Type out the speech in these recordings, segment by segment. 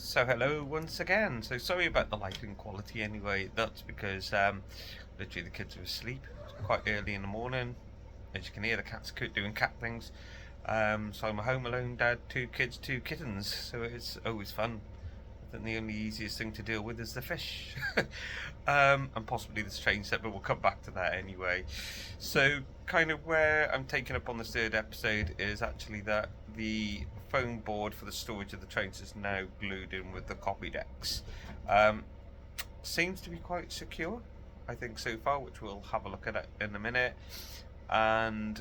So hello once again. So sorry about the lighting quality anyway. That's because literally the kids are asleep. It's quite early in the morning. As you can hear, the cat's doing cat things. So I'm a home alone dad, two kids, two kittens. So it's always fun. I think the only easiest thing to deal with is the fish. And possibly this train set, but we'll come back to that anyway. So kind of where I'm taking up on this third episode is actually that the foam board for the storage of the trains is now glued in with the copy decks. Seems to be quite secure, I think, so far, which we'll have a look at it in a minute. And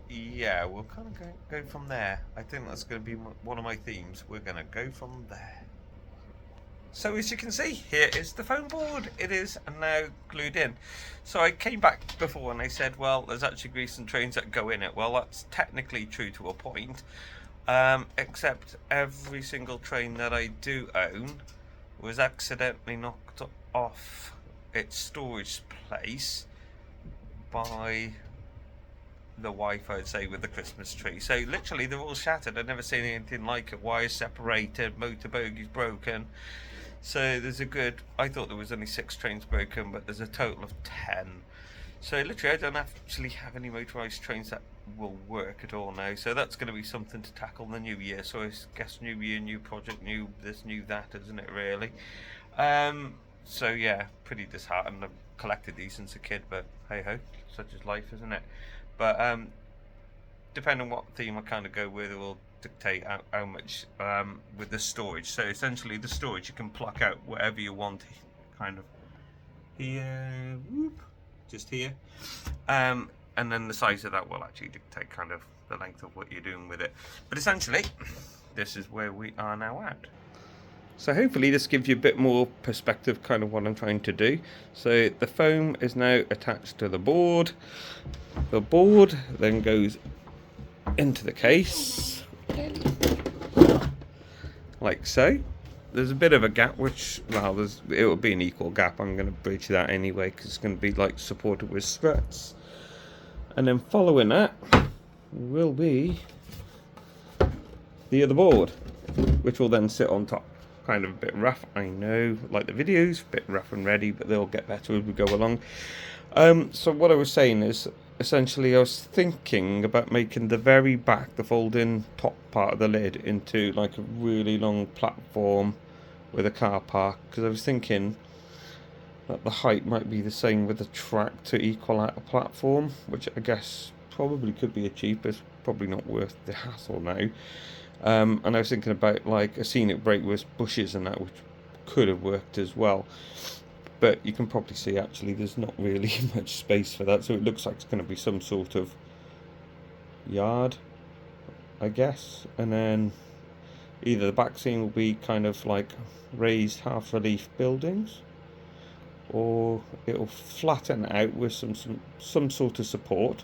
yeah, we'll kind of go from there. I think that's going to be one of my themes. We're going to go from there. So as you can see, here is the foam board. It is now glued in. So I came back before and I said, well, there's actually grease and trains that go in it. Well, that's technically true to a point, except every single train that I do own was accidentally knocked off its storage place by the Wi-Fi, I'd say, with the Christmas tree. So literally they're all shattered. I've never seen anything like it. Wires separated, motor bogies broken. So there's a good, I thought there was only 6 trains broken, but there's a total of 10. So literally I don't actually have any motorised trains that will work at all now. So that's going to be something to tackle in the new year. So I guess new year, new project, new this, new that, isn't it really? So yeah, pretty disheartened. I've collected these since a kid, but hey ho, such is life, isn't it? But depending on what theme I kind of go with, it will dictate how much with the storage. So essentially the storage, you can pluck out whatever you want, kind of here, whoop, just here, and then the size of that will actually dictate kind of the length of what you're doing with it. But essentially this is where we are now at. So hopefully this gives you a bit more perspective, kind of what I'm trying to do. So the foam is now attached to the board. The board then goes into the case, like so. There's a bit of a gap, which, well, it will be an equal gap. I'm going to bridge that anyway, because it's going to be like supported with struts. And then following that will be the other board, which will then sit on top. Kind of a bit rough, I know, like the videos, a bit rough and ready, but they'll get better as we go along. So what I was saying is, essentially I was thinking about making the very back, the folding top part of the lid, into like a really long platform with a car park, because I was thinking that the height might be the same with the track to equal out a platform, which I guess probably could be achieved, but it's probably not worth the hassle now. And I was thinking about like a scenic break with bushes and that, which could have worked as well. But you can probably see actually there's not really much space for that, so it looks like it's going to be some sort of yard, I guess. And then either the back scene will be kind of like raised half relief buildings, or it'll flatten out with some sort of support.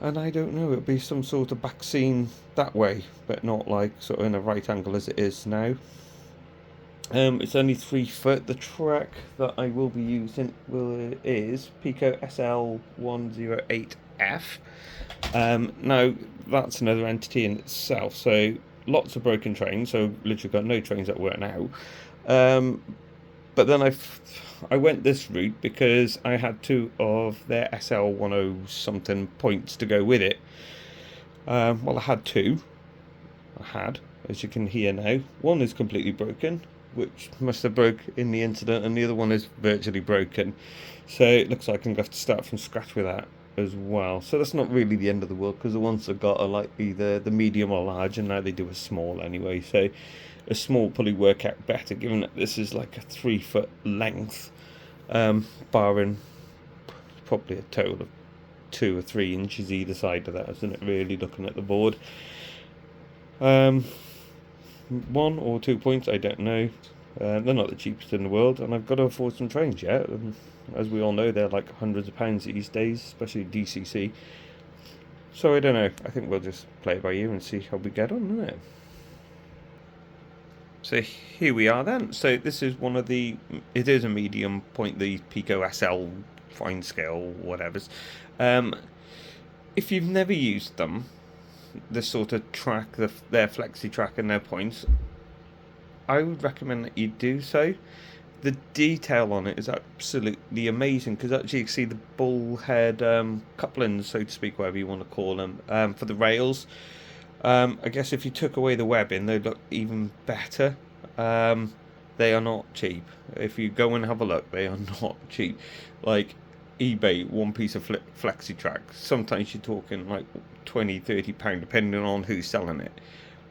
And I don't know, it'll be some sort of back scene that way, but not like sort of in a right angle as it is now. It's only 3 foot. The track that I will be using is Pico SL108F. Now that's another entity in itself, so lots of broken trains, so literally got no trains that work now. But then I went this route because I had 2 of their SL10 something points to go with it. Well, I had 2. As you can hear now. One is completely broken, which must have broke in the incident, and the other one is virtually broken. So it looks like I'm going to have to start from scratch with that as well. So that's not really the end of the world, because the ones I've got are like either the medium or large, and now they do a small anyway. So a small probably work out better, given that this is like a 3 foot length, barring probably a total of 2 or 3 inches either side of that, isn't it, really, looking at the board. 1 or 2 points, I don't know. They're not the cheapest in the world, and I've got to afford some trains yet, and as we all know, they're like hundreds of pounds these days, especially DCC. So I don't know, I think we'll just play it by ear and see how we get on, isn't it? So here we are then. So this is it is a medium point, the Pico SL fine scale whatevers. If you've never used them, this sort of track, their flexi track and their points, I would recommend that you do so. The detail on it is absolutely amazing, because actually you can see the bullhead couplings, so to speak, whatever you want to call them, for the rails. I guess if you took away the webbing, they'd look even better. They are not cheap. If you go and have a look, they are not cheap. Like eBay, one piece of flexi track, sometimes you're talking like £20-30, depending on who's selling it.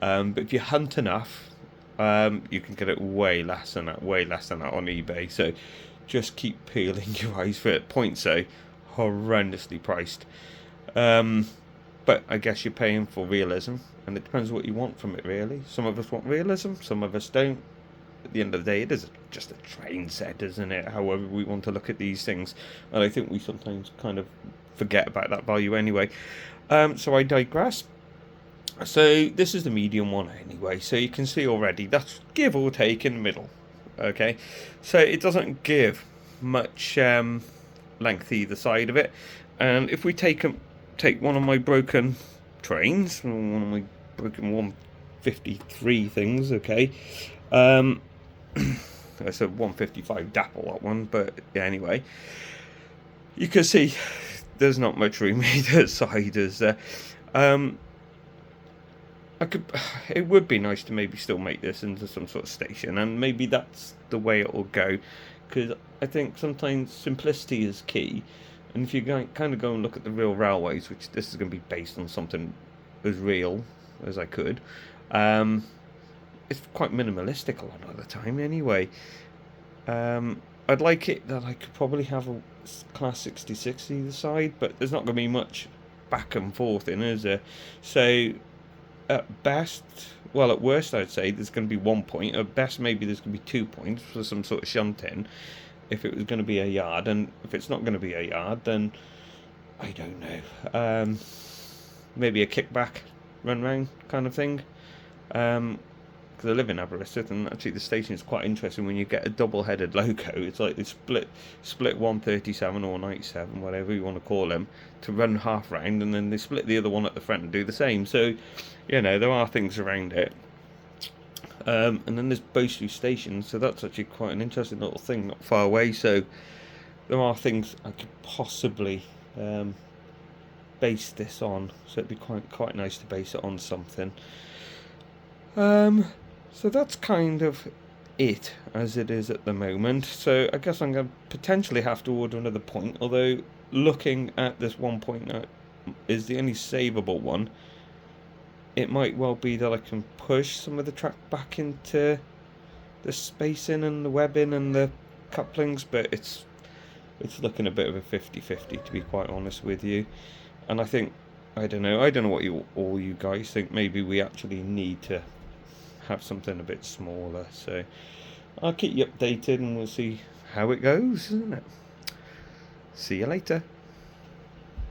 But if you hunt enough, you can get it way less than that on eBay. So just keep peeling your eyes for it. Points so horrendously priced. But I guess you're paying for realism, and it depends what you want from it, really. Some of us want realism, some of us don't. At the end of the day, it is just a train set, isn't it? However we want to look at these things, and I think we sometimes kind of forget about that value anyway. So I digress. So this is the medium one anyway, so you can see already that's give or take in the middle. Okay, so it doesn't give much length either side of it. And if we take one of my broken trains, one of my broken 153 things, okay, it's a 155 dapple, that one, but yeah, anyway, you can see there's not much room either side, is there? It would be nice to maybe still make this into some sort of station, and maybe that's the way it will go, because I think sometimes simplicity is key. And if you kind of go and look at the real railways, which this is going to be based on something as real as I could, it's quite minimalistic a lot of the time anyway. I'd like it that I could probably have a class 66 either side, but there's not going to be much back and forth in, is there? So at best, well, at worst, I'd say there's going to be 1 point. At best, maybe there's going to be 2 points for some sort of shunting, if it was going to be a yard. And if it's not going to be a yard, then I don't know. Maybe a kickback run round kind of thing. Because I live in Aberystwyth, and actually the station is quite interesting when you get a double-headed loco. It's like they split 137 or 97, whatever you want to call them, to run half round, and then they split the other one at the front and do the same. So, you know, there are things around it. And then there's Bow Street Station, so that's actually quite an interesting little thing, not far away. So there are things I could possibly base this on. So it'd be quite nice to base it on something. So that's kind of it as it is at the moment. So I guess I'm going to potentially have to order another point, although looking at this 1 point that is the only savable one, it might well be that I can push some of the track back into the spacing and the webbing and the couplings, but it's looking a bit of a 50-50, to be quite honest with you. And I think, I don't know what all you guys think. Maybe we actually need to have something a bit smaller. So I'll keep you updated, and we'll see how it goes, isn't it? See you later.